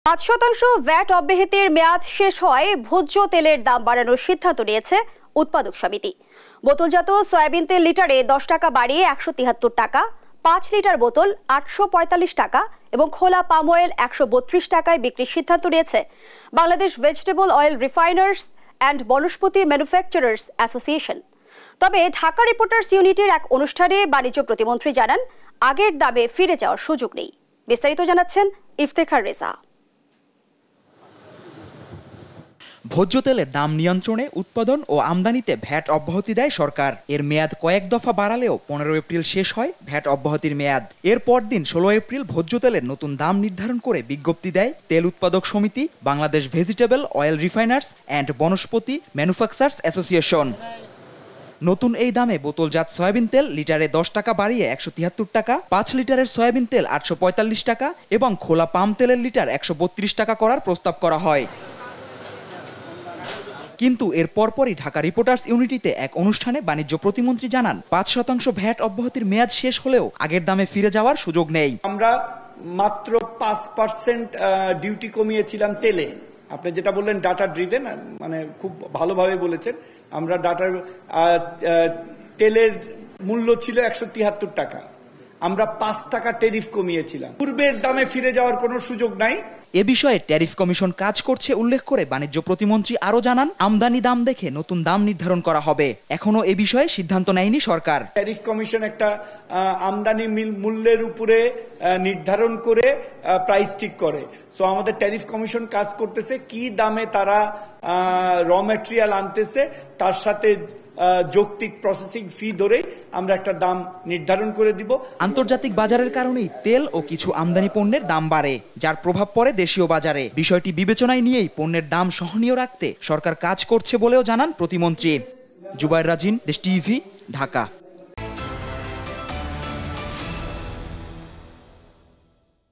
5% VAT অব্যাহতির মেয়াদ শেষ হয় ভোজ্য তেলের দাম বাড়ানোর সিদ্ধান্ত নিয়েছে উৎপাদক সমিতি। বোতলজাত সয়াবিন তেল লিটারে 10 টাকা বাড়িয়ে 173 টাকা, 5 লিটার বোতল 845 টাকা এবং খোলা পাম অয়েল 132 টাকায় বিক্রির সিদ্ধান্ত নিয়েছে Bangladesh vegetable oil refiners and Vanaspati manufacturers association. তবে ঢাকা রিপোর্টার্স ইউনিটির এক অনুষ্ঠানে বাণিজ্য প্রতিমন্ত্রী জানান, আগের দামে ফিরে যাওয়ার সুযোগ নেই। বিস্তারিত জানাচ্ছেন ইফতেখার রেজা। ভোজ্য তেলের দাম নিয়ন্ত্রণে উৎপাদন ও আমদানিতে ভ্যাট অব্যাহতি দেয় সরকার। এর মেয়াদ কয়েক দফা বাড়ালেও 15 এপ্রিল শেষ হয় ভ্যাট অব্যাহতির মেয়াদ। এর পরদিন 16 এপ্রিল ভোজ্য তেলের নতুন দাম নির্ধারণ করে বিজ্ঞপ্তি দেয় তেল উৎপাদক সমিতি, Bangladesh vegetable oil refiners and Vanaspati manufacturers association. নতুন এই দামে বোতলজাত সয়াবিন তেল লিটারে 10 টাকা বাড়িয়ে 173 টাকা, 5 লিটারের সয়াবিন তেল 845 টাকা এবং খোলা পাম তেলের লিটার 132 টাকা করার প্রস্তাব করা হয়। কিন্তু এর পরপরই ঢাকা রিপোর্টার্স ইউনিটিতে এক অনুষ্ঠানে বাণিজ্য প্রতিমন্ত্রী জানান, 5% ভ্যাট অব্যাহতির মেয়াদ শেষ হলেও আগের দামে ফিরে যাওয়ার সুযোগ নেই। আমরা মাত্র 5% ডিউটি কমিয়েছিলাম তেলে। আপনি যেটা বললেন ডাটা ড্রিভেন, মানে খুব ভালোভাবে বলেছেন। আমরা ডাটার তেলের মূল্য ছিল 173 টাকা, আমরা 5 টাকা ট্যারিফ কমিয়েছিলাম। পূর্বের দামে ফিরে যাওয়ার কোনো সুযোগ নাই। এ বিষয়ে ট্যারিফ কমিশন কাজ করছে উল্লেখ করে বাণিজ্য প্রতিমন্ত্রী আরো জানান, আমদানি দাম দেখে নতুন দাম নির্ধারণ করা হবে। এখনো এ বিষয়ে সিদ্ধান্ত নেয়নি সরকার। ট্যারিফ কমিশন একটা আমদানি মূল্যের উপরে নির্ধারণ করে প্রাইস ঠিক করে। সো আমাদের ট্যারিফ কমিশন কাজ করতেছে, কি দামে তারা র ম্যাটেরিয়াল আনতেছে তার সাথে যৌক্তিক প্রসেসিং ফি ধরে আমরা একটা দাম নির্ধারণ করে দিব। আন্তর্জাতিক বাজারের কারণেই তেল ও কিছু আমদানি পণ্যের দাম বাড়ে, যার প্রভাব পড়ে দেশীয় বাজারে। বিষয়টি বিবেচনায় নিয়েই পণ্যের দাম সহনীয় রাখতে সরকার কাজ করছে বলেও জানান প্রতিমন্ত্রী। জুবায়ের রাজিন, দেশ টিভি, ঢাকা।